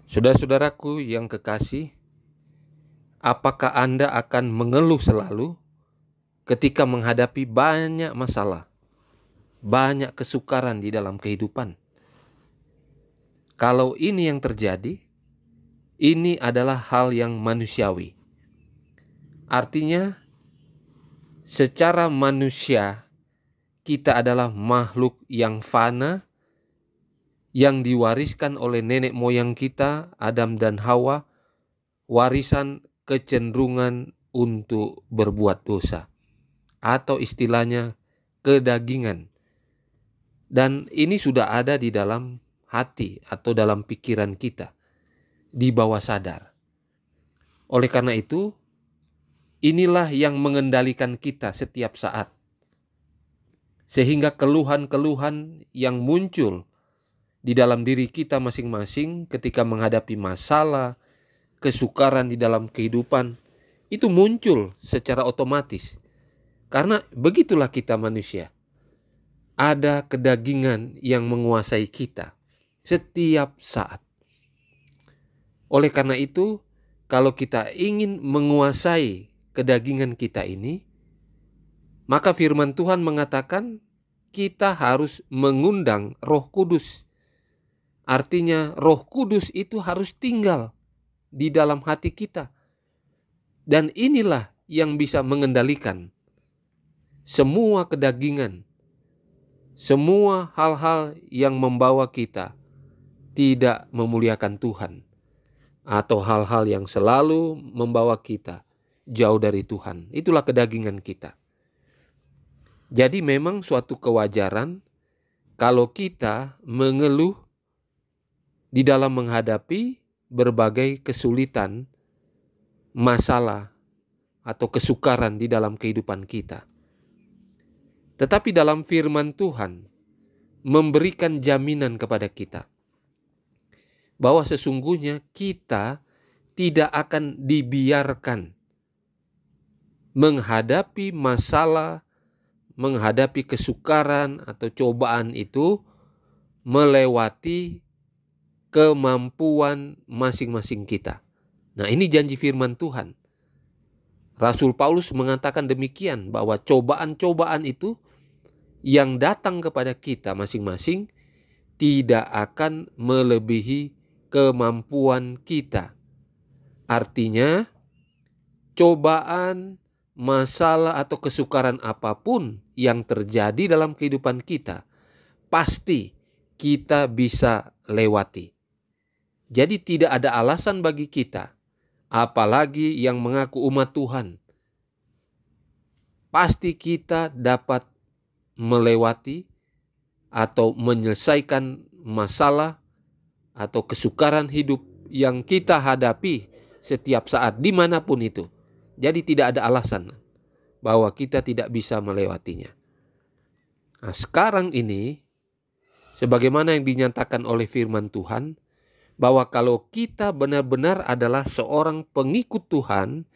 Saudara-saudaraku yang kekasih, apakah Anda akan mengeluh selalu ketika menghadapi banyak masalah, banyak kesukaran di dalam kehidupan? Kalau ini yang terjadi, ini adalah hal yang manusiawi. Artinya, secara manusia, kita adalah makhluk yang fana, yang diwariskan oleh nenek moyang kita, Adam dan Hawa, warisan kecenderungan untuk berbuat dosa, atau istilahnya kedagingan. Dan ini sudah ada di dalam hati atau dalam pikiran kita, di bawah sadar. Oleh karena itu, inilah yang mengendalikan kita setiap saat. Sehingga keluhan-keluhan yang muncul di dalam diri kita masing-masing ketika menghadapi masalah, kesukaran di dalam kehidupan, itu muncul secara otomatis. Karena begitulah kita manusia. Ada kedagingan yang menguasai kita setiap saat. Oleh karena itu, kalau kita ingin menguasai kedagingan kita ini, maka firman Tuhan mengatakan kita harus mengundang Roh Kudus. Artinya Roh Kudus itu harus tinggal di dalam hati kita. Dan inilah yang bisa mengendalikan semua kedagingan, semua hal-hal yang membawa kita tidak memuliakan Tuhan, atau hal-hal yang selalu membawa kita jauh dari Tuhan. Itulah kedagingan kita. Jadi memang suatu kewajaran kalau kita mengeluh di dalam menghadapi berbagai kesulitan, masalah, atau kesukaran di dalam kehidupan kita. Tetapi dalam firman Tuhan memberikan jaminan kepada kita bahwa sesungguhnya kita tidak akan dibiarkan menghadapi masalah, menghadapi kesukaran atau cobaan itu melewati kemampuan masing-masing kita. Nah, ini janji firman Tuhan. Rasul Paulus mengatakan demikian, bahwa cobaan-cobaan itu yang datang kepada kita masing-masing tidak akan melebihi kemampuan kita. Artinya, cobaan, masalah atau kesukaran apapun yang terjadi dalam kehidupan kita, pasti kita bisa lewati. Jadi tidak ada alasan bagi kita, apalagi yang mengaku umat Tuhan. Pasti kita dapat melewati atau menyelesaikan masalah atau kesukaran hidup yang kita hadapi setiap saat dimanapun itu. Jadi tidak ada alasan bahwa kita tidak bisa melewatinya. Nah, sekarang ini sebagaimana yang dinyatakan oleh firman Tuhan, bahwa kalau kita benar-benar adalah seorang pengikut Tuhan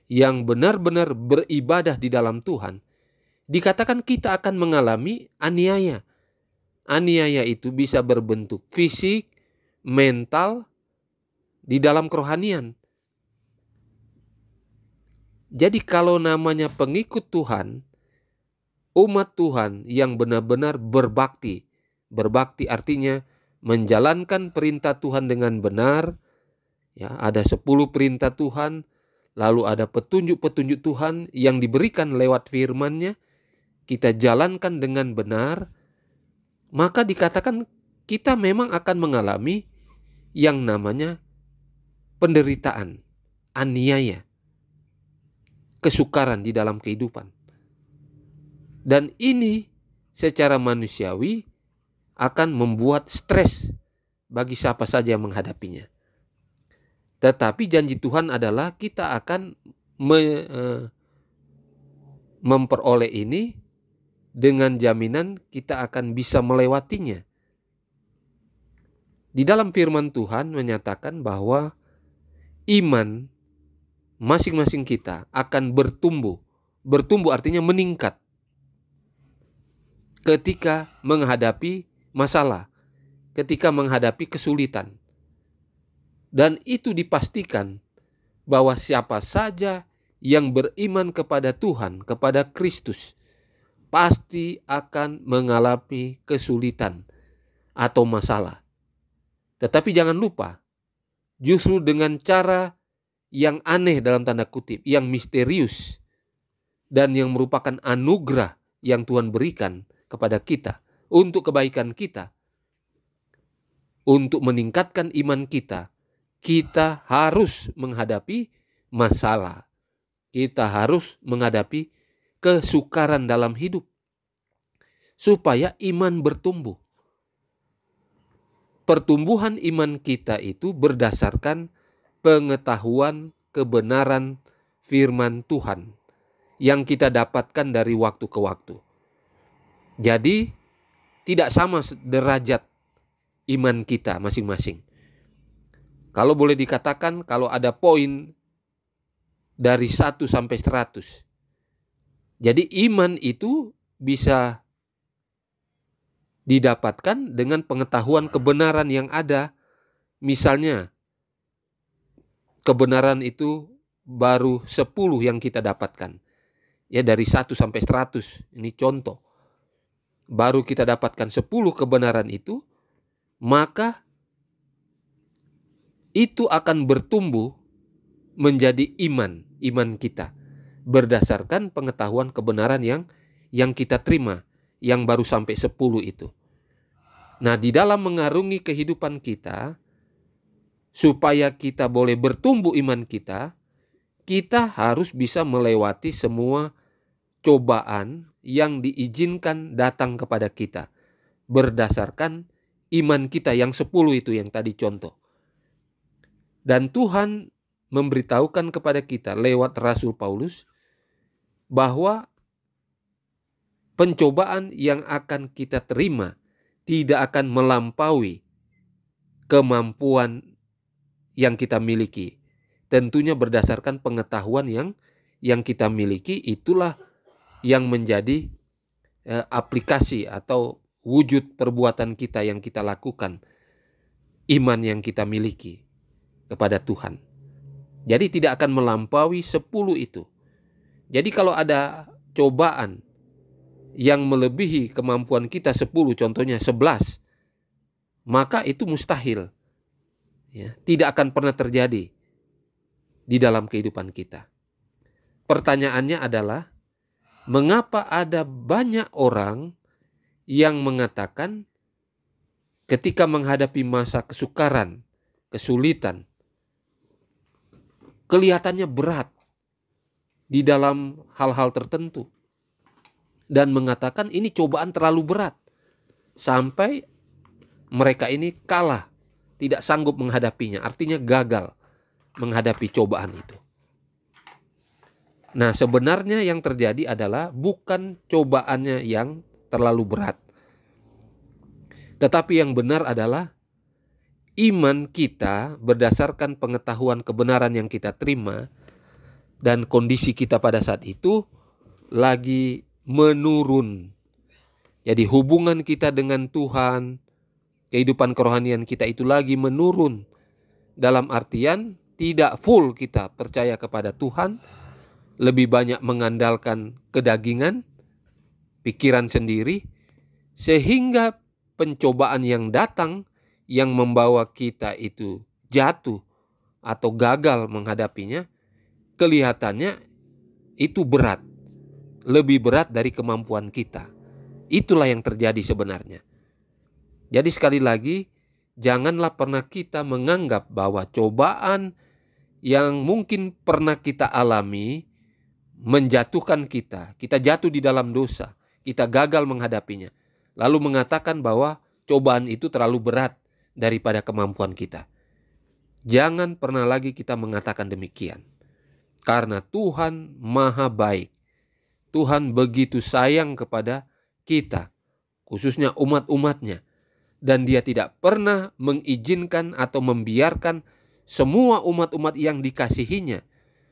yang benar-benar beribadah di dalam Tuhan, dikatakan kita akan mengalami aniaya. Aniaya itu bisa berbentuk fisik, mental, di dalam kerohanian. Jadi kalau namanya pengikut Tuhan, umat Tuhan yang benar-benar berbakti. Berbakti artinya menjalankan perintah Tuhan dengan benar. Ya, ada 10 perintah Tuhan, lalu ada petunjuk-petunjuk Tuhan yang diberikan lewat firman-Nya, kita jalankan dengan benar, maka dikatakan kita memang akan mengalami yang namanya penderitaan, aniaya, kesukaran di dalam kehidupan. Dan ini secara manusiawi akan membuat stres bagi siapa saja yang menghadapinya. Tetapi janji Tuhan adalah kita akan memperoleh ini dengan jaminan kita akan bisa melewatinya. Di dalam firman Tuhan menyatakan bahwa iman masing-masing kita akan bertumbuh. Bertumbuh artinya meningkat ketika menghadapi masalah, ketika menghadapi kesulitan. Dan itu dipastikan bahwa siapa saja yang beriman kepada Tuhan, kepada Kristus, pasti akan mengalami kesulitan atau masalah. Tetapi jangan lupa, justru dengan cara yang aneh dalam tanda kutip, yang misterius, dan yang merupakan anugerah yang Tuhan berikan kepada kita untuk kebaikan kita, untuk meningkatkan iman kita, kita harus menghadapi masalah. Kita harus menghadapi kesukaran dalam hidup supaya iman bertumbuh. Pertumbuhan iman kita itu berdasarkan pengetahuan kebenaran firman Tuhan yang kita dapatkan dari waktu ke waktu. Jadi tidak sama derajat iman kita masing-masing. Kalau boleh dikatakan, kalau ada poin dari 1 sampai 100. Jadi iman itu bisa didapatkan dengan pengetahuan kebenaran yang ada. Misalnya, kebenaran itu baru 10 yang kita dapatkan. Ya, dari 1 sampai 100. Ini contoh. Baru kita dapatkan 10 kebenaran itu, maka itu akan bertumbuh menjadi iman kita berdasarkan pengetahuan kebenaran yang kita terima, yang baru sampai 10 itu. Nah, di dalam mengarungi kehidupan kita, supaya kita boleh bertumbuh iman kita harus bisa melewati semua cobaan yang diizinkan datang kepada kita berdasarkan iman kita yang 10 itu yang tadi contoh. Dan Tuhan memberitahukan kepada kita lewat Rasul Paulus bahwa pencobaan yang akan kita terima tidak akan melampaui kemampuan yang kita miliki. Tentunya berdasarkan pengetahuan yang kita miliki, itulah yang menjadi aplikasi atau wujud perbuatan kita yang kita lakukan, iman yang kita miliki kepada Tuhan. Jadi tidak akan melampaui 10 itu. Jadi kalau ada cobaan yang melebihi kemampuan kita 10, contohnya 11, maka itu mustahil. Ya, tidak akan pernah terjadi di dalam kehidupan kita. Pertanyaannya adalah, mengapa ada banyak orang yang mengatakan ketika menghadapi masa kesukaran, kesulitan, kelihatannya berat di dalam hal-hal tertentu, dan mengatakan ini cobaan terlalu berat, sampai mereka ini kalah, tidak sanggup menghadapinya, artinya gagal menghadapi cobaan itu. Nah, sebenarnya yang terjadi adalah bukan cobaannya yang terlalu berat, tetapi yang benar adalah iman kita berdasarkan pengetahuan kebenaran yang kita terima dan kondisi kita pada saat itu lagi menurun. Jadi hubungan kita dengan Tuhan, kehidupan kerohanian kita itu lagi menurun. Dalam artian tidak full kita percaya kepada Tuhan, lebih banyak mengandalkan kedagingan, pikiran sendiri, sehingga pencobaan yang datang yang membawa kita itu jatuh atau gagal menghadapinya, kelihatannya itu berat, lebih berat dari kemampuan kita. Itulah yang terjadi sebenarnya. Jadi sekali lagi, janganlah pernah kita menganggap bahwa cobaan yang mungkin pernah kita alami menjatuhkan kita jatuh di dalam dosa, kita gagal menghadapinya, lalu mengatakan bahwa cobaan itu terlalu berat daripada kemampuan kita. Jangan pernah lagi kita mengatakan demikian. Karena Tuhan maha baik. Tuhan begitu sayang kepada kita, khususnya umat-umatnya. Dan Dia tidak pernah mengizinkan atau membiarkan semua umat-umat yang dikasihinya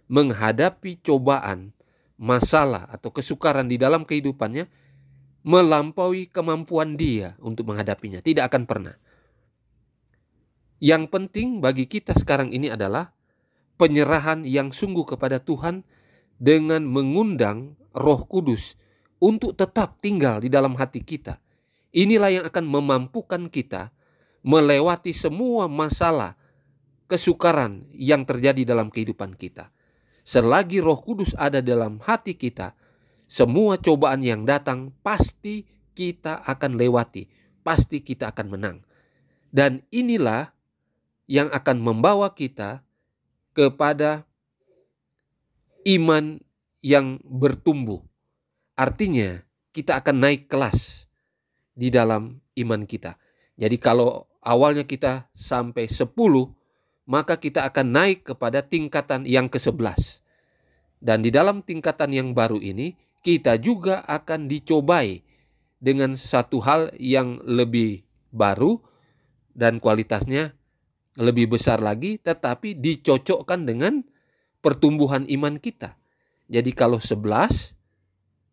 menghadapi cobaan, masalah atau kesukaran di dalam kehidupannya melampaui kemampuan Dia untuk menghadapinya. Tidak akan pernah. Yang penting bagi kita sekarang ini adalah penyerahan yang sungguh kepada Tuhan dengan mengundang Roh Kudus untuk tetap tinggal di dalam hati kita. Inilah yang akan memampukan kita melewati semua masalah, kesukaran yang terjadi dalam kehidupan kita. Selagi Roh Kudus ada dalam hati kita, semua cobaan yang datang pasti kita akan lewati, pasti kita akan menang. Dan inilah yang akan membawa kita kepada iman yang bertumbuh. Artinya kita akan naik kelas di dalam iman kita. Jadi kalau awalnya kita sampai 10, maka kita akan naik kepada tingkatan yang ke-11. Dan di dalam tingkatan yang baru ini, kita juga akan dicobai dengan satu hal yang lebih baru dan kualitasnya lebih besar lagi, tetapi dicocokkan dengan pertumbuhan iman kita. Jadi kalau 11,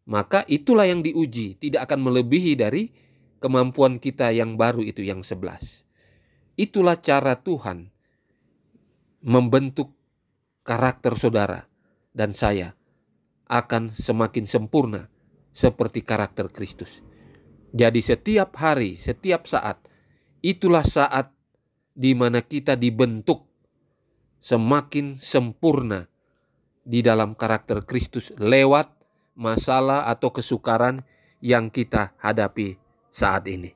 maka itulah yang diuji, tidak akan melebihi dari kemampuan kita yang baru itu yang 11. Itulah cara Tuhan membentuk karakter saudara dan saya akan semakin sempurna seperti karakter Kristus. Jadi setiap hari, setiap saat, itulah saat di mana kita dibentuk semakin sempurna di dalam karakter Kristus lewat masalah atau kesukaran yang kita hadapi saat ini.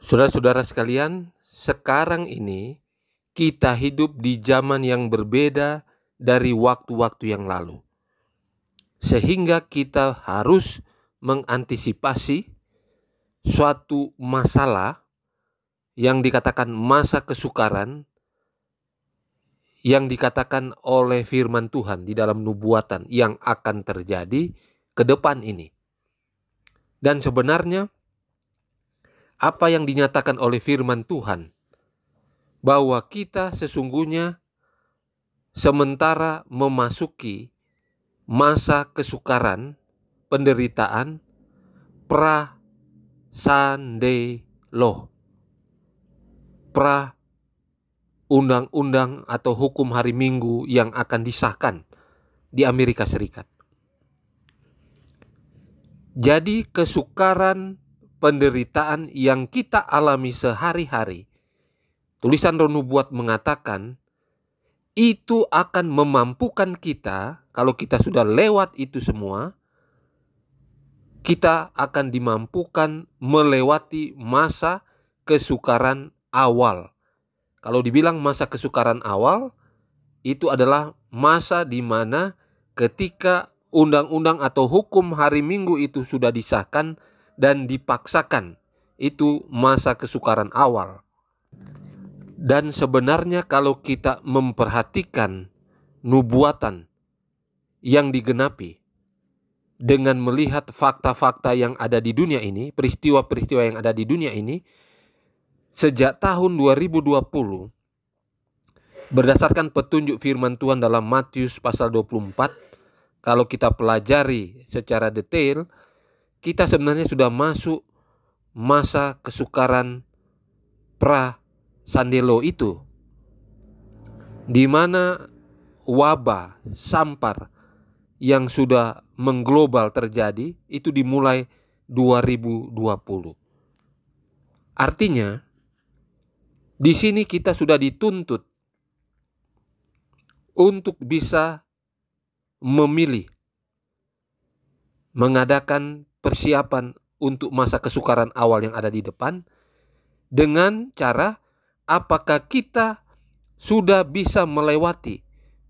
Saudara-saudara sekalian, sekarang ini kita hidup di zaman yang berbeda dari waktu-waktu yang lalu. Sehingga kita harus mengantisipasi suatu masalah yang dikatakan masa kesukaran, yang dikatakan oleh firman Tuhan di dalam nubuatan yang akan terjadi ke depan ini. Dan sebenarnya apa yang dinyatakan oleh firman Tuhan, bahwa kita sesungguhnya sementara memasuki masa kesukaran, penderitaan, pra-sandelo, pra undang-undang atau hukum hari Minggu yang akan disahkan di Amerika Serikat. Jadi kesukaran, penderitaan yang kita alami sehari-hari, tulisan Roh Nubuat mengatakan itu akan memampukan kita, kalau kita sudah lewat itu semua, kita akan dimampukan melewati masa kesukaran awal. Kalau dibilang masa kesukaran awal, itu adalah masa di mana ketika undang-undang atau hukum hari Minggu itu sudah disahkan dan dipaksakan, itu masa kesukaran awal. Dan sebenarnya kalau kita memperhatikan nubuatan yang digenapi dengan melihat fakta-fakta yang ada di dunia ini, peristiwa-peristiwa yang ada di dunia ini, sejak tahun 2020, berdasarkan petunjuk firman Tuhan dalam Matius pasal 24, kalau kita pelajari secara detail, kita sebenarnya sudah masuk masa kesukaran pra-sandelo itu, di mana wabah sampar yang sudah mengglobal terjadi itu dimulai 2020. Artinya, di sini kita sudah dituntut untuk bisa memilih, mengadakan persiapan untuk masa kesukaran awal yang ada di depan, dengan cara apakah kita sudah bisa melewati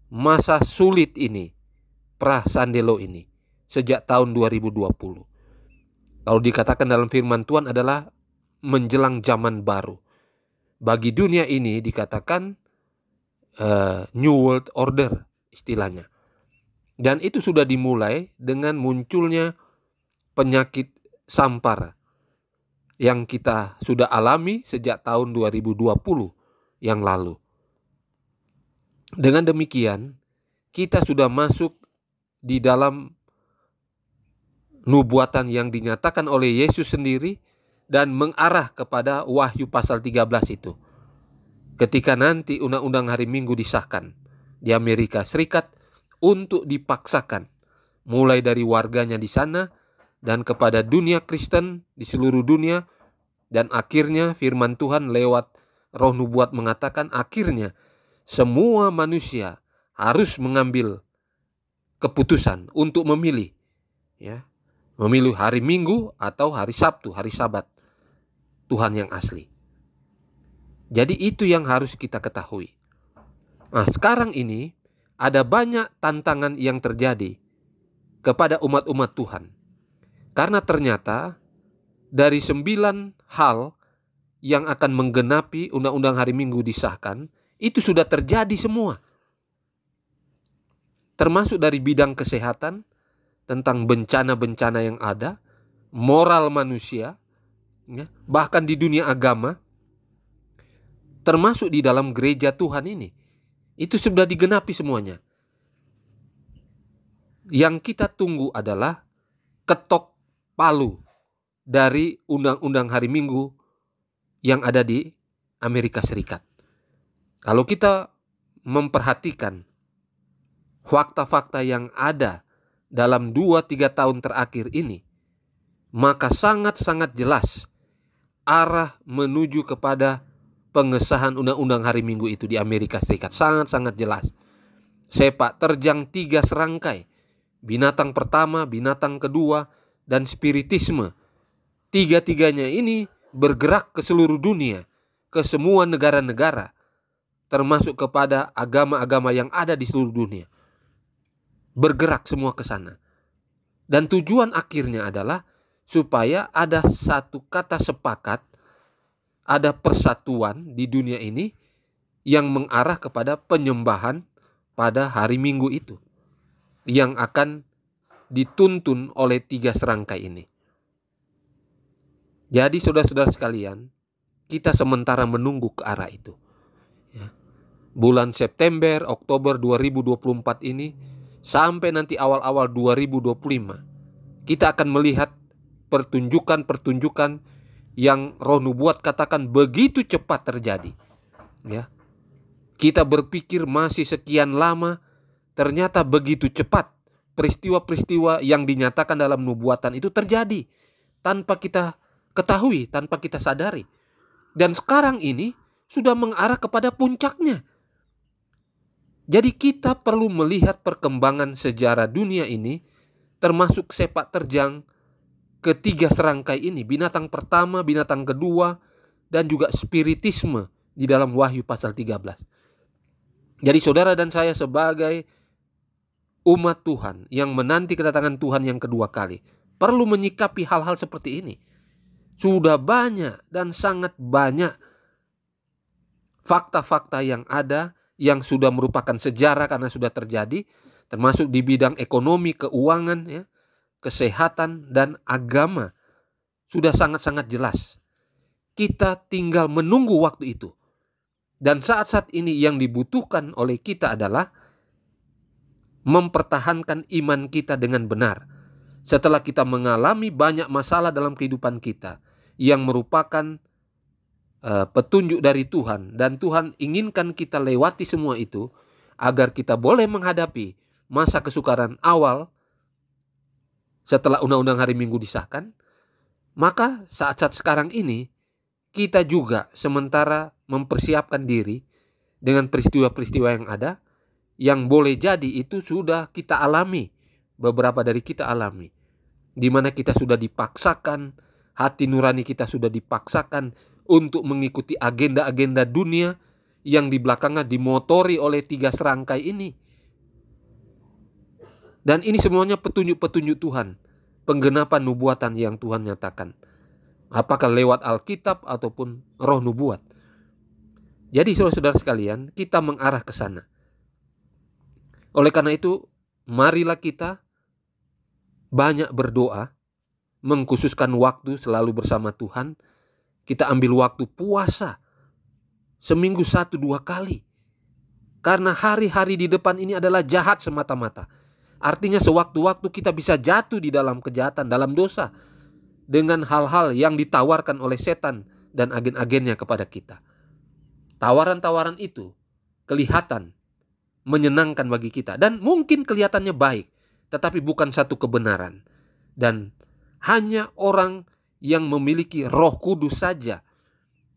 masa sulit ini, pra-sandelo ini, sejak tahun 2020. Kalau dikatakan dalam firman Tuhan adalah menjelang zaman baru. Bagi dunia ini dikatakan New World Order istilahnya. Dan itu sudah dimulai dengan munculnya penyakit sampar yang kita sudah alami sejak tahun 2020 yang lalu. Dengan demikian, kita sudah masuk di dalam nubuatan yang dinyatakan oleh Yesus sendiri dan mengarah kepada Wahyu pasal 13 itu. ketika nanti undang-undang hari Minggu disahkan di Amerika Serikat untuk dipaksakan mulai dari warganya di sana dan kepada dunia Kristen di seluruh dunia, dan akhirnya firman Tuhan lewat roh nubuat mengatakan akhirnya semua manusia harus mengambil keputusan untuk memilih, ya, memilih hari Minggu atau hari Sabtu, hari Sabat Tuhan yang asli. Jadi itu yang harus kita ketahui. Nah, sekarang ini ada banyak tantangan yang terjadi kepada umat-umat Tuhan. Karena ternyata dari 9 hal yang akan menggenapi undang-undang hari Minggu disahkan, itu sudah terjadi semua. Termasuk dari bidang kesehatan, tentang bencana-bencana yang ada, moral manusia, ya, bahkan di dunia agama, termasuk di dalam gereja Tuhan ini. Itu sudah digenapi semuanya. Yang kita tunggu adalah ketok palu dari undang-undang hari Minggu yang ada di Amerika Serikat. Kalau kita memperhatikan fakta-fakta yang ada dalam 2-3 tahun terakhir ini, maka sangat-sangat jelas arah menuju kepada pengesahan undang-undang hari Minggu itu di Amerika Serikat. Sangat-sangat jelas. Sepak terjang 3 serangkai. Binatang pertama, binatang kedua, dan spiritisme. Tiga-tiganya ini bergerak ke seluruh dunia, ke semua negara-negara, termasuk kepada agama-agama yang ada di seluruh dunia. Bergerak semua ke sana. Dan tujuan akhirnya adalah supaya ada satu kata sepakat, ada persatuan di dunia ini yang mengarah kepada penyembahan pada hari Minggu itu, yang akan dituntun oleh 3 serangkai ini. Jadi saudara-saudara sekalian, kita sementara menunggu ke arah itu. Ya. Bulan September, Oktober 2024 ini sampai nanti awal-awal 2025, kita akan melihat pertunjukan-pertunjukan yang roh nubuat katakan begitu cepat terjadi. Ya. Kita berpikir masih sekian lama, ternyata begitu cepat peristiwa-peristiwa yang dinyatakan dalam nubuatan itu terjadi tanpa kita ketahui, tanpa kita sadari. Dan sekarang ini sudah mengarah kepada puncaknya. Jadi kita perlu melihat perkembangan sejarah dunia ini, termasuk sepak terjang ketiga serangkai ini, binatang pertama, binatang kedua, dan juga spiritisme di dalam Wahyu pasal 13. Jadi saudara dan saya sebagai umat Tuhan yang menanti kedatangan Tuhan yang kedua kali, perlu menyikapi hal-hal seperti ini. Sudah banyak dan sangat banyak fakta-fakta yang ada yang sudah merupakan sejarah karena sudah terjadi, termasuk di bidang ekonomi, keuangan, ya, kesehatan, dan agama. Sudah sangat-sangat jelas. Kita tinggal menunggu waktu itu. Dan saat-saat ini yang dibutuhkan oleh kita adalah mempertahankan iman kita dengan benar. Setelah kita mengalami banyak masalah dalam kehidupan kita yang merupakan petunjuk dari Tuhan, dan Tuhan inginkan kita lewati semua itu agar kita boleh menghadapi masa kesukaran awal setelah undang-undang hari Minggu disahkan. Maka saat-saat sekarang ini kita juga sementara mempersiapkan diri dengan peristiwa-peristiwa yang ada, yang boleh jadi itu sudah kita alami, beberapa dari kita alami, di mana kita sudah dipaksakan, hati nurani kita sudah dipaksakan untuk mengikuti agenda-agenda dunia yang di belakangnya dimotori oleh 3 serangkai ini. Dan ini semuanya petunjuk-petunjuk Tuhan, penggenapan nubuatan yang Tuhan nyatakan, apakah lewat Alkitab ataupun roh nubuat. Jadi saudara-saudara sekalian, kita mengarah ke sana. Oleh karena itu, marilah kita banyak berdoa, mengkhususkan waktu selalu bersama Tuhan. Kita ambil waktu puasa seminggu 1-2 kali. Karena hari-hari di depan ini adalah jahat semata-mata. Artinya sewaktu-waktu kita bisa jatuh di dalam kejahatan, dalam dosa, dengan hal-hal yang ditawarkan oleh setan dan agen-agennya kepada kita. tawaran-tawaran itu kelihatan menyenangkan bagi kita dan mungkin kelihatannya baik, tetapi bukan satu kebenaran. Dan hanya orang yang memiliki Roh Kudus saja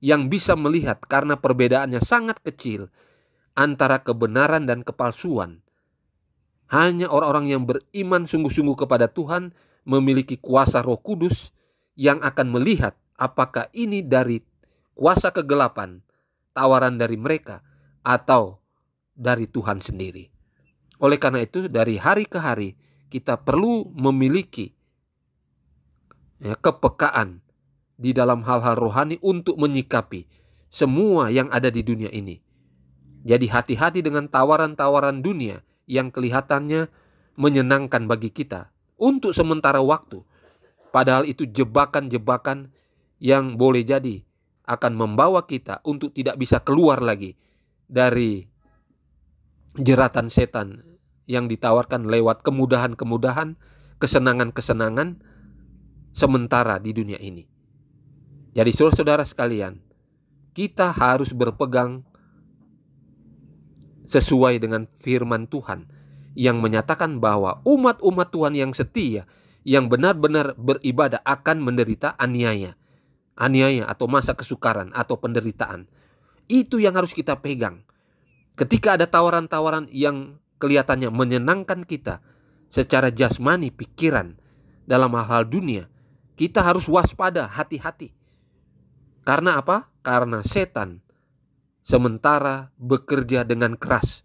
yang bisa melihat, karena perbedaannya sangat kecil antara kebenaran dan kepalsuan. Hanya orang-orang yang beriman sungguh-sungguh kepada Tuhan memiliki kuasa Roh Kudus yang akan melihat apakah ini dari kuasa kegelapan, tawaran dari mereka, atau dari Tuhan sendiri. Oleh karena itu, dari hari ke hari kita perlu memiliki kepekaan di dalam hal-hal rohani untuk menyikapi semua yang ada di dunia ini. Jadi hati-hati dengan tawaran-tawaran dunia yang kelihatannya menyenangkan bagi kita untuk sementara waktu. Padahal itu jebakan-jebakan yang boleh jadi akan membawa kita untuk tidak bisa keluar lagi dari jeratan setan yang ditawarkan lewat kemudahan-kemudahan, kesenangan-kesenangan sementara di dunia ini. Jadi saudara-saudara sekalian, kita harus berpegang sesuai dengan firman Tuhan yang menyatakan bahwa umat-umat Tuhan yang setia, yang benar-benar beribadah akan menderita aniaya atau masa kesukaran atau penderitaan. Itu yang harus kita pegang. Ketika ada tawaran-tawaran yang kelihatannya menyenangkan kita secara jasmani, pikiran, dalam hal-hal dunia, kita harus waspada, hati-hati. Karena apa? Karena setan sementara bekerja dengan keras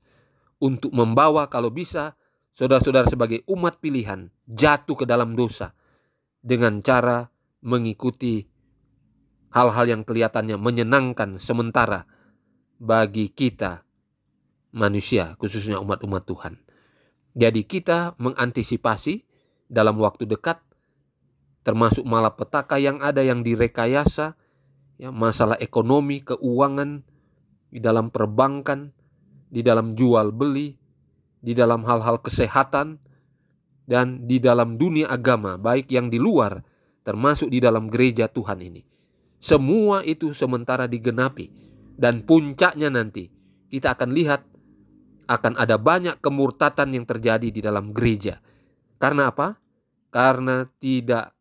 untuk membawa, kalau bisa, saudara-saudara sebagai umat pilihan jatuh ke dalam dosa dengan cara mengikuti hal-hal yang kelihatannya menyenangkan sementara bagi kita manusia, khususnya umat-umat Tuhan. Jadi kita mengantisipasi dalam waktu dekat, termasuk malapetaka yang ada yang direkayasa, masalah ekonomi, keuangan, di dalam perbankan, di dalam jual beli, di dalam hal-hal kesehatan, dan di dalam dunia agama, baik yang di luar termasuk di dalam gereja Tuhan ini. Semua itu sementara digenapi, dan puncaknya nanti kita akan lihat akan ada banyak kemurtatan yang terjadi di dalam gereja. Karena apa? Karena tidak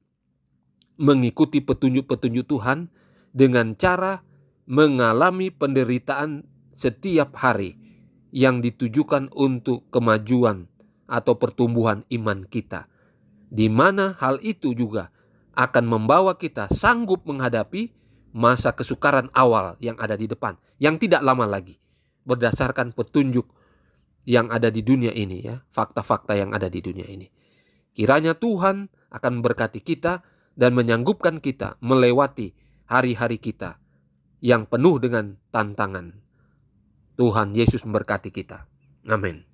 mengikuti petunjuk-petunjuk Tuhan dengan cara mengalami penderitaan setiap hari yang ditujukan untuk kemajuan atau pertumbuhan iman kita, di mana hal itu juga akan membawa kita sanggup menghadapi masa kesukaran awal yang ada di depan, yang tidak lama lagi, berdasarkan petunjuk yang ada di dunia ini, fakta-fakta yang ada di dunia ini. Kiranya Tuhan akan memberkati kita dan menyanggupkan kita melewati hari-hari kita yang penuh dengan tantangan. Tuhan Yesus memberkati kita. Amin.